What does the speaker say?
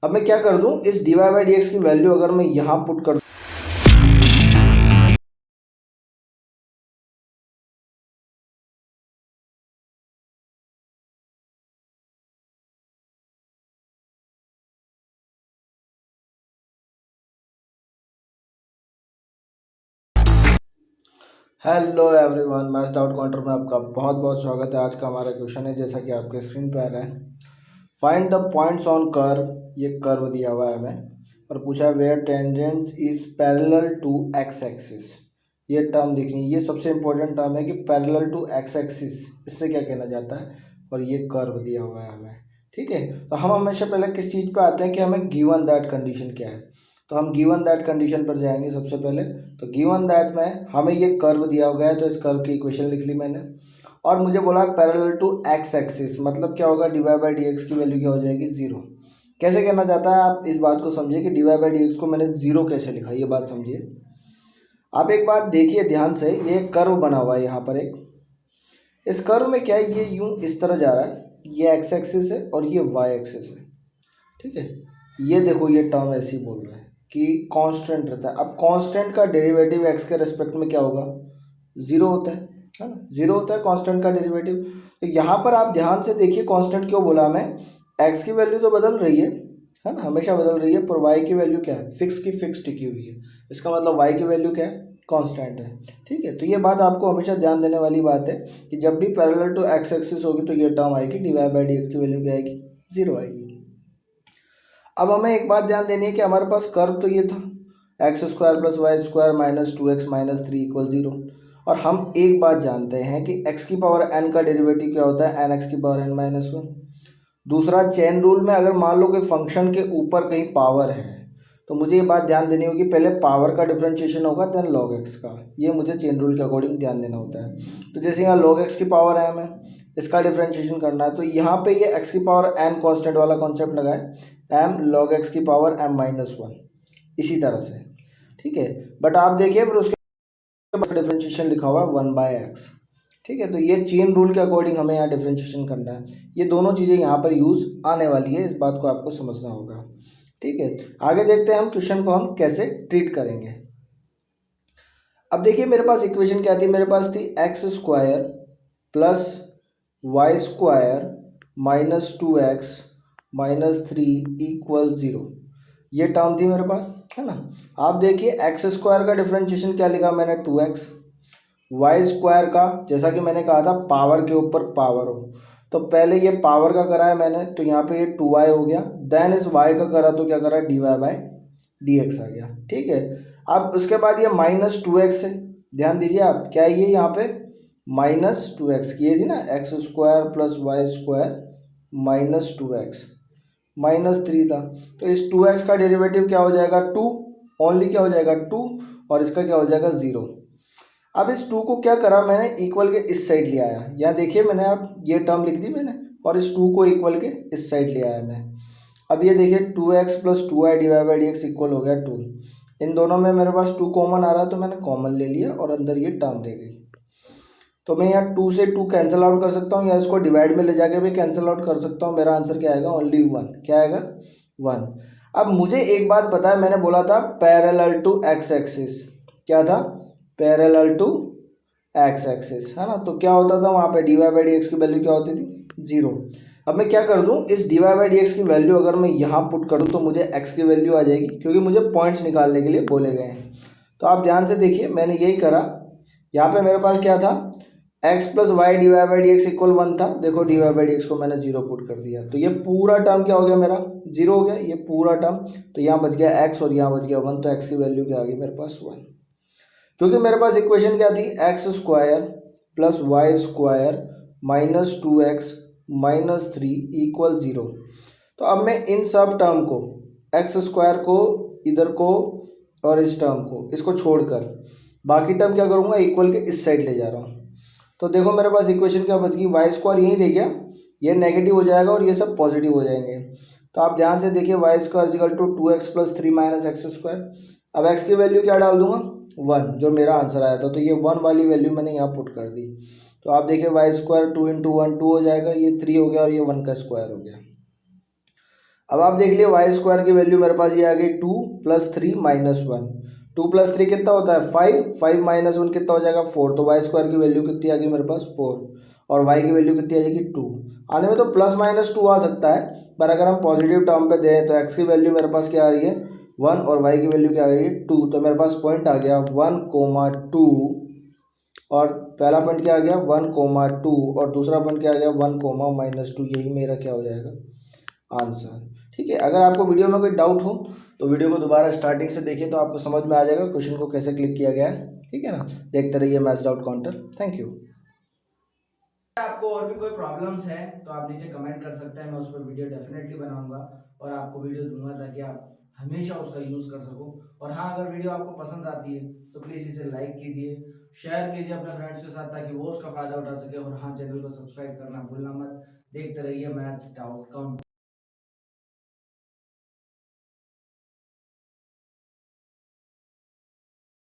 अब मैं क्या कर दूं, इस dy बाई डी एक्स की वैल्यू अगर मैं यहाँ पुट कर दूं, hello everyone, maths doubt counter में आपका बहुत बहुत स्वागत है। आज का हमारा क्वेश्चन है जैसा कि आपके स्क्रीन पे आ रहा है, find the points on curve. ये कर्व दिया हुआ है हमें और पूछा है where tangent is parallel to X axis. ये टर्म देखिए, ये सबसे इंपॉर्टेंट टर्म है कि पैरेलल टू एक्स एक्सिस, इससे क्या कहना जाता है। और ये कर्व दिया हुआ है हमें, ठीक है। तो हम हमेशा पहले किस चीज़ पे आते हैं कि हमें गिवन दैट कंडीशन क्या है। तो हम गिवन दैट कंडीशन पर जाएंगे सबसे पहले। तो गिवन दैट में हमें ये कर्व दिया हुआ है, तो इस कर्व की इक्वेशन लिख ली मैंने और मुझे बोला पैरेलल टू एक्स एक्सिस, मतलब क्या होगा, D Y by D X की वैल्यू क्या हो जाएगी, जीरो। कैसे कहना चाहता है, आप इस बात को समझिए कि D Y by D X को मैंने जीरो कैसे लिखा, ये बात समझिए। आप एक बात देखिए ध्यान से, ये कर्व बना हुआ है यहाँ पर एक। इस कर्व में क्या है, ये यूं इस तरह जा रहा है, ये एक्स एक्सिस है और ये वाई एक्सिस है, ठीक है। ये देखो, ये टर्म ऐसे ही बोल रहा है कि कांस्टेंट रहता है। अब कांस्टेंट का डेरिवेटिव एक्स के रिस्पेक्ट में क्या होगा, जीरो होता है ना, जीरो होता है कांस्टेंट का डेरिवेटिव। तो यहाँ पर आप ध्यान से देखिए, कांस्टेंट क्यों बोला हमें, एक्स की वैल्यू तो बदल रही है ना, हमेशा बदल रही है, पर वाई की वैल्यू क्या है, फिक्स की फिक्स टिकी हुई है। इसका मतलब वाई की वैल्यू क्या है, कांस्टेंट है, ठीक है। तो ये बात आपको हमेशा ध्यान देने वाली बात है कि जब भी पैरेलल टू एक्स एक्सिस होगी तो ये टर्म आएगी, D Y by D X की वैल्यू क्या आएगी, जीरो आएगी। अब हमें एक बात ध्यान देनी है कि हमारे पास कर्व तो ये था X square plus Y square minus two X minus three equal zero. और हम एक बात जानते हैं कि एक्स की पावर एन का डेरिवेटिव क्या होता है, एन एक्स की पावर एन माइनस वन। दूसरा, चेन रूल में अगर मान लो कि फंक्शन के ऊपर कहीं पावर है तो मुझे ये बात ध्यान देनी होगी, पहले पावर का डिफरेंशिएशन होगा देन लॉग एक्स का। ये मुझे चेन रूल के अकॉर्डिंग ध्यान देना होता है। तो जैसे यहाँ लॉग एक्स की पावर है, हमें इसका डिफरेंशिएशन करना है, तो यहाँ पे ये एक्स की पावर एन कॉन्स्टेंट वाला कॉन्सेप्ट लगाए, एम लॉग एक्स की पावर एम माइनस वन, इसी तरह से, ठीक है। बट आप देखिए फिर उसके डिफरेंशिएशन लिखा हुआ है वन बाय एक्स, ठीक है। तो ये चेन रूल के अकॉर्डिंग हमें यहाँ डिफरेंशिएशन करना है। ये दोनों चीज़ें यहाँ पर यूज़ आने वाली है, इस बात को आपको समझना होगा, ठीक है। आगे देखते हैं हम क्वेश्चन को हम कैसे ट्रीट करेंगे। अब देखिए मेरे पास इक्वेशन क्या थी, मेरे पास थी X square plus Y square minus two X minus three equal zero. ये टर्म थी मेरे पास, है ना। आप देखिए एक्स स्क्वायर का डिफरेंशिएशन क्या लिखा मैंने, टू एक्स। वाई स्क्वायर का, जैसा कि मैंने कहा था पावर के ऊपर पावर हो, तो पहले ये पावर का करा है मैंने, तो यहाँ पे ये टू वाई हो गया। देन इस वाई का करा तो क्या करा, d Y by D x आ गया, ठीक है। अब उसके बाद ये माइनस टू एक्स है, ध्यान दीजिए आप, क्या ये यहाँ पे माइनस टू एक्स, ये थी ना X square plus Y square minus two X minus three था। तो इस टू एक्स का डेरिवेटिव क्या हो जाएगा, टू, ओनली क्या हो जाएगा, टू, और इसका क्या हो जाएगा, ज़ीरो। अब इस टू को क्या करा मैंने, इक्वल के इस साइड ले आया, यहाँ देखिए मैंने, आप ये टर्म लिख दी मैंने और इस टू को इक्वल के इस साइड ले आया मैं। अब ये देखिए two X plus two I divide by D X equal हो गया टू। इन दोनों में मेरे पास टू कॉमन आ रहा है तो मैंने कॉमन ले लिया और अंदर ये टर्म रह गई। तो मैं यहाँ टू से टू कैंसिल आउट कर सकता हूँ या इसको डिवाइड में ले जाके भी कैंसिल आउट कर सकता हूँ। मेरा आंसर क्या आएगा, ओनली वन। क्या आएगा, वन। अब मुझे एक बात पता है, मैंने बोला था पैरेलल टू एक्स एक्सिस, क्या था, पैरेलल टू एक्स एक्सिस, है ना। तो क्या होता था वहाँ पे, D Y by D X की वैल्यू क्या होती थी, जीरो। अब मैं क्या कर दूँ, इस D Y by D X की वैल्यू अगर मैं यहाँ पुट कर दूँ तो मुझे एक्स की वैल्यू आ जाएगी, क्योंकि मुझे पॉइंट्स निकालने के लिए बोले गए हैं। तो आप ध्यान से देखिए, मैंने यही करा। यहाँ पे मेरे पास क्या था, X plus Y D Y by D X equal one था। देखो D Y by D X को मैंने जीरो पुट कर दिया, तो ये पूरा टर्म क्या हो गया मेरा, जीरो हो गया ये पूरा टर्म। तो यहाँ बच गया एक्स और यहाँ बच गया वन, तो एक्स की वैल्यू क्या आ गई मेरे पास, वन। क्योंकि मेरे पास इक्वेशन क्या थी, X square plus Y square minus two X minus three equal zero. तो अब मैं इन सब टर्म को, एक्स स्क्वायर को इधर को और इस टर्म को, इसको छोड़कर बाकी टर्म क्या करूँगा, इक्वल के इस साइड ले जा रहा हूँ। तो देखो मेरे पास इक्वेशन क्या बच गई, वाई स्क्वायर यहीं रह गया, ये नेगेटिव हो जाएगा और ये सब पॉजिटिव हो जाएंगे। तो आप ध्यान से देखिए, Y square equal to two X plus three minus X square. अब एक्स की वैल्यू क्या डाल दूंगा, वन, जो मेरा आंसर आया था। तो ये वन वाली वैल्यू मैंने यहाँ पुट कर दी। तो आप देखिए Y square two into one two हो जाएगा, ये थ्री हो गया और ये वन का स्क्वायर हो गया। अब आप देख लिए वाई स्क्वायर की वैल्यू मेरे पास ये आ गई 2 + 3 - 1। 2 + 3 कितना होता है 5, 5 - 1 कितना हो जाएगा 4। तो वाई स्क्वायर की वैल्यू कितनी आ गई मेरे पास 4, और वाई की वैल्यू कितनी आ जाएगी 2। आने में तो +-2 आ सकता है, पर अगर हम पॉजिटिव टर्म पे दें तो एक्स की वैल्यू मेरे पास क्या आ रही है 1 और वाई की वैल्यू क्या आ रही है 2। तो मेरे पास पॉइंट आ गया 1, 2, और पहला पॉइंट क्या आ गया 1, 2, और दूसरा पॉइंट क्या आ गया 1, -2। यही मेरा क्या हो जाएगा आंसर। ठीक है, अगर आपको वीडियो में कोई डाउट हो तो वीडियो को दोबारा स्टार्टिंग से देखिए तो आपको समझ में आ जाएगा क्वेश्चन को कैसे क्लिक किया गया है। ठीक है ना, देखते रहिए maths doubt counter. Thank you. आपको और भी कोई प्रॉब्लम्स है तो आप नीचे कमेंट कर सकते हैं, मैं उस पर वीडियो डेफिनेटली बनाऊंगा और आपको वीडियो दूंगा ताकि आप हमेशा उसका यूज़ कर सको। और हाँ, अगर वीडियो आपको पसंद आती है तो प्लीज़ इसे लाइक कीजिए, शेयर कीजिए अपने फ्रेंड्स के साथ ताकि वो उसका फ़ायदा उठा सके। और हाँ, चैनल को सब्सक्राइब करना भूलना मत। देखते रहिए मैथ्स डाउट काउंटर।